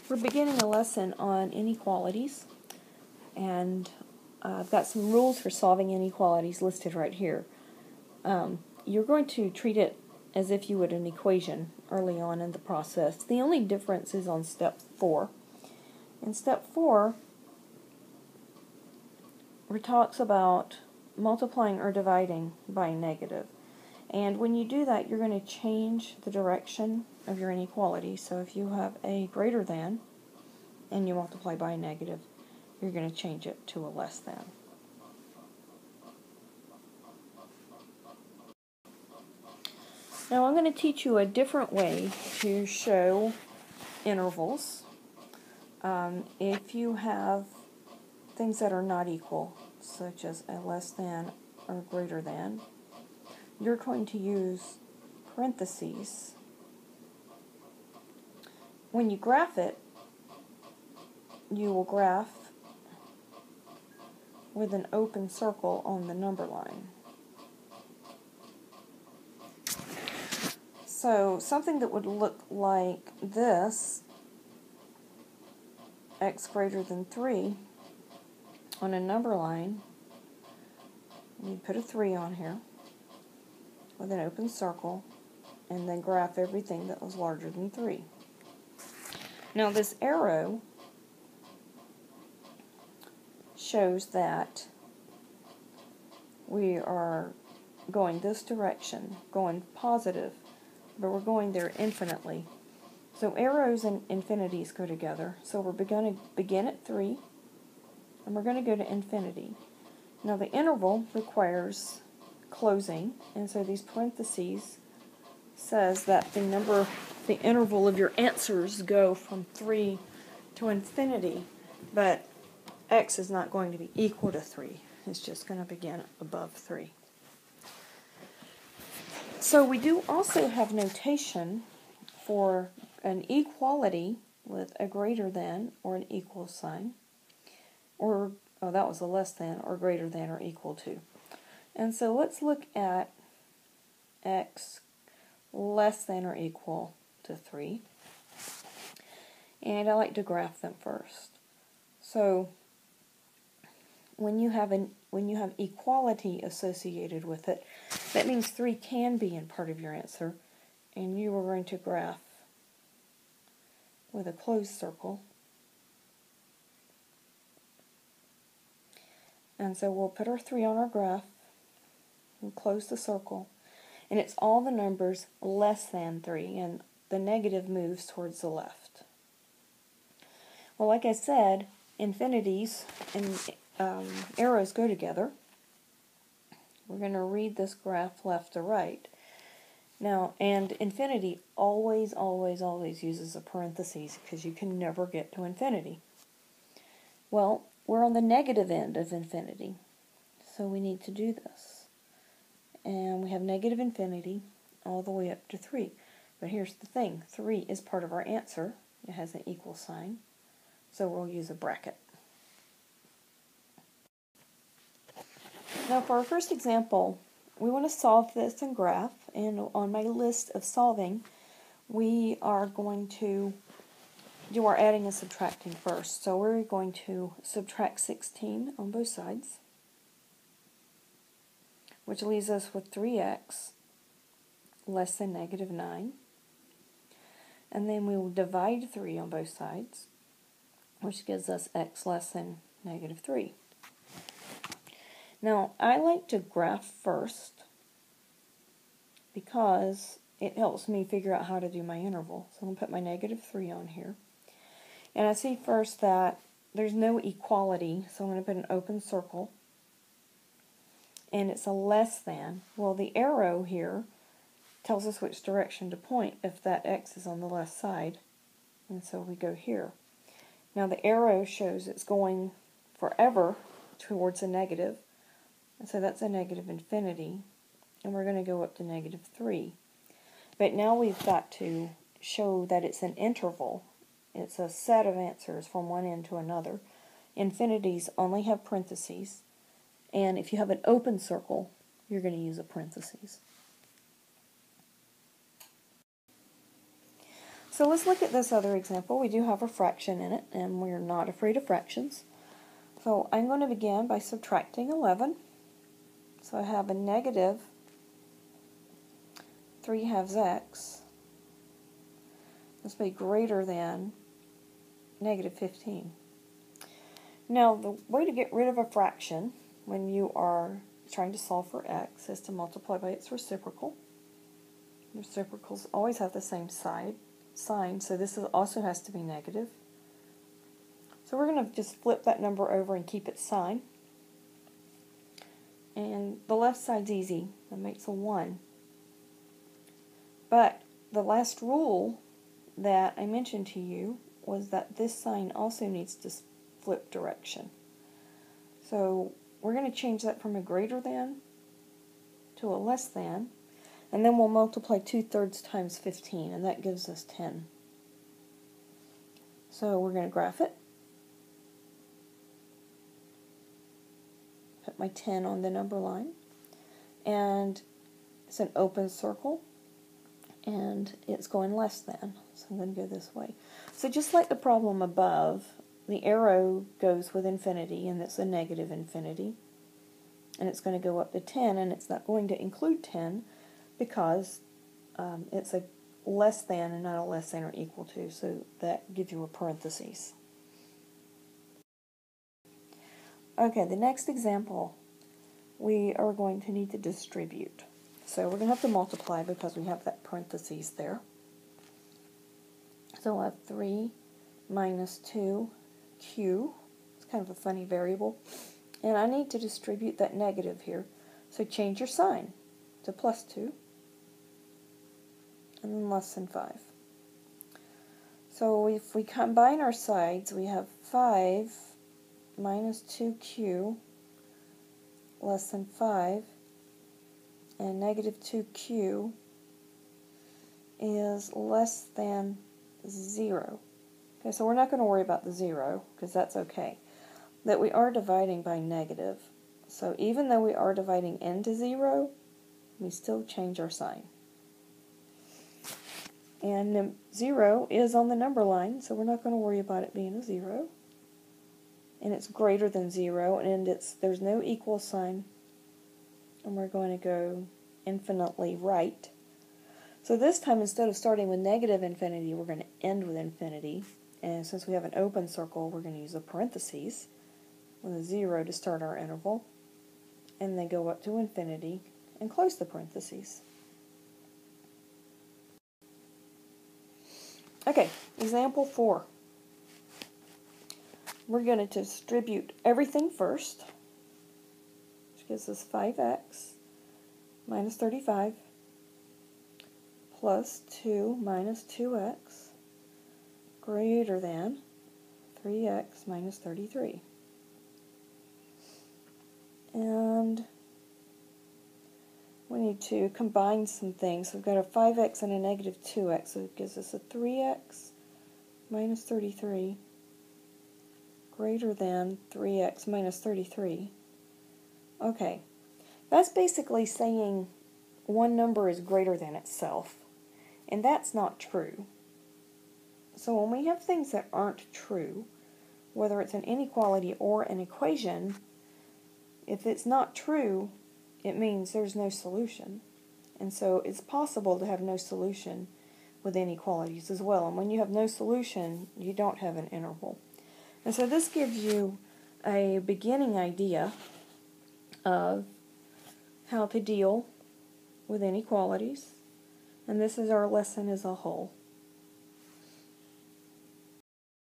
We're beginning a lesson on inequalities, and I've got some rules for solving inequalities listed right here. You're going to treat it as if you would an equation early on in the process. The only difference is on step 4. In step 4, it talks about multiplying or dividing by negative. And when you do that, you're going to change the direction of your inequality. So if you have a greater than and you multiply by a negative, you're going to change it to a less than. Now I'm going to teach you a different way to show intervals. If you have things that are not equal, such as a less than or greater than, you're going to use parentheses. When you graph it, you will graph with an open circle on the number line. So something that would look like this, x greater than 3, on a number line, you put a 3 on here with an open circle, and then graph everything that was larger than 3. Now this arrow shows that we are going this direction, going positive, but we're going there infinitely. So arrows and infinities go together. So we're going to begin at 3, and we're going to go to infinity. Now the interval requires closing, and so these parentheses says that the interval of your answers go from 3 to infinity, but x is not going to be equal to 3. It's just going to begin above 3. So we do also have notation for an equality with a greater than or an equal sign, or, oh, that was a less than, or greater than or equal to. And so let's look at x less than or equal to 3. And I like to graph them first. So when you have equality associated with it, that means 3 can be in part of your answer, and you are going to graph with a closed circle. And so we'll put our 3 on our graph, we'll close the circle, and it's all the numbers less than 3, and the negative moves towards the left. Well, like I said, infinities and arrows go together. We're going to read this graph left to right. Now, and infinity always, always, always uses a parentheses because you can never get to infinity. Well, we're on the negative end of infinity, so we need to do this. And we have negative infinity all the way up to 3. But here's the thing, 3 is part of our answer. It has an equal sign, so we'll use a bracket. Now for our first example, we want to solve this in graph, and on my list of solving, we are going to do our adding and subtracting first. So we're going to subtract 16 on both sides, which leaves us with 3x less than negative 9. And then we will divide 3 on both sides, which gives us x less than negative 3. Now, I like to graph first because it helps me figure out how to do my interval. So I'm going to put my negative 3 on here. And I see first that there's no equality, so I'm going to put an open circle. And it's a less than. Well, the arrow here tells us which direction to point if that x is on the left side. And so we go here. Now the arrow shows it's going forever towards a negative. And so that's a negative infinity, and we're going to go up to negative 3. But now we've got to show that it's an interval. It's a set of answers from one end to another. Infinities only have parentheses, and if you have an open circle, you're going to use a parentheses. So let's look at this other example. We do have a fraction in it, and we're not afraid of fractions. So I'm going to begin by subtracting 11. So I have a negative 3/2 x must be greater than negative 15. Now, the way to get rid of a fraction when you are trying to solve for x is to multiply by its reciprocal. Reciprocals always have the same sign, so this also has to be negative. So we're going to just flip that number over and keep its sign. And the left side's easy. That makes a 1. But the last rule that I mentioned to you was that this sign also needs to flip direction. So we're going to change that from a greater than to a less than, and then we'll multiply 2/3 times 15, and that gives us 10. So we're going to graph it. Put my 10 on the number line, and it's an open circle, and it's going less than, so I'm going to go this way. So just like the problem above, the arrow goes with infinity, and it's a negative infinity, and it's going to go up to 10, and it's not going to include 10 because it's a less than and not a less than or equal to, so that gives you a parentheses. Okay, the next example, we are going to need to distribute. So we're going to have to multiply because we have that parentheses there. So we'll have 3 minus 2q. It's kind of a funny variable. And I need to distribute that negative here. So change your sign to +2 and then less than 5. So if we combine our sides, we have 5 minus 2q less than 5, and negative 2q is less than 0. Okay, so we're not going to worry about the 0 because that's okay. That we are dividing by negative. So even though we are dividing into 0, we still change our sign. And 0 is on the number line, so we're not going to worry about it being a 0. And it's greater than 0, and there's no equal sign. And we're going to go infinitely right. So this time, instead of starting with negative infinity, we're going to end with infinity. And since we have an open circle, we're going to use a parentheses with a 0 to start our interval. And then go up to infinity and close the parentheses. Okay, example 4. We're going to distribute everything first, which gives us 5x minus 35 plus 2 minus 2x greater than 3x minus 33. And we need to combine some things. So we've got a 5x and a negative 2x, so it gives us a 3x minus 33 greater than 3x minus 33. Okay, that's basically saying one number is greater than itself, and that's not true. So when we have things that aren't true, whether it's an inequality or an equation, if it's not true, it means there's no solution. And so it's possible to have no solution with inequalities as well. And when you have no solution, you don't have an interval. And so this gives you a beginning idea of how to deal with inequalities. And this is our lesson as a whole.